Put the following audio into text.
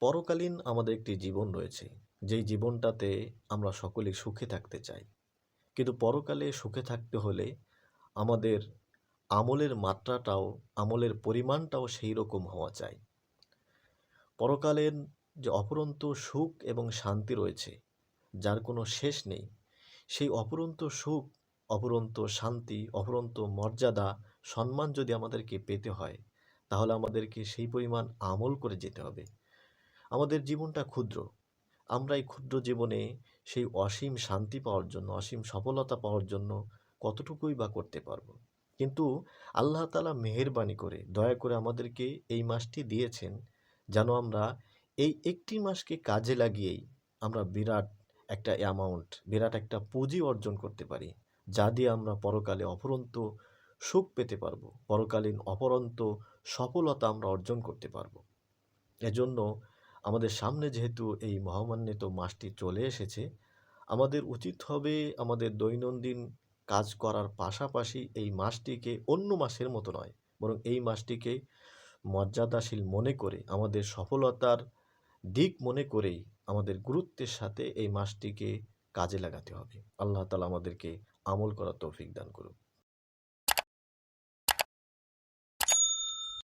পরকালীন আমাদের একটি জীবন রয়েছে, যেই জীবনটাতে আমরা সকলেই সুখে থাকতে চাই। কিন্তু পরকালে সুখে থাকতে হলে আমাদের আমলের মাত্রাটাও, আমলের পরিমাণটাও সেই রকম হওয়া চাই। পরকালের যে অফুরন্ত সুখ এবং শান্তি রয়েছে, যার কোনো শেষ নেই, সেই অফুরন্ত সুখ, অফুরন্ত শান্তি, অফুরন্ত মর্যাদা, সম্মান যদি আমাদেরকে পেতে হয়, তাহলে আমাদেরকে সেই পরিমাণ আমল করে যেতে হবে। আমাদের জীবনটা ক্ষুদ্র। আমরা এই ক্ষুদ্র জীবনে সেই অসীম শান্তি পাওয়ার জন্য, অসীম সফলতা পাওয়ার জন্য কতটুকুই বা করতে পারবো। কিন্তু আল্লাহ তাআলা মেহেরবানি করে, দয়া করে আমাদেরকে এই মাসটি দিয়েছেন, যেন আমরা এই একটি মাসকে কাজে লাগিয়েই আমরা বিরাট একটা অ্যামাউন্ট, বিরাট একটা পুঁজি অর্জন করতে পারি, যা দিয়ে আমরা পরকালে অফুরন্ত সুখ পেতে পারবো, পরকালীন অফুরন্ত সফলতা আমরা অর্জন করতে পারবো। এজন্য আমাদের সামনে যেহেতু এই মহামান্বিত মাসটি চলে এসেছে, আমাদের উচিত হবে আমাদের দৈনন্দিন কাজ করার পাশাপাশি এই মাসটিকে অন্য মাসের মতো নয়, বরং এই মাসটিকে মর্যাদাশীল মনে করে, আমাদের সফলতার দিক মনে করেই আমাদের গুরুত্বের সাথে এই মাসটিকে কাজে লাগাতে হবে। আল্লাহ তাআলা আমাদেরকে আমল করার তৌফিক দান করুন।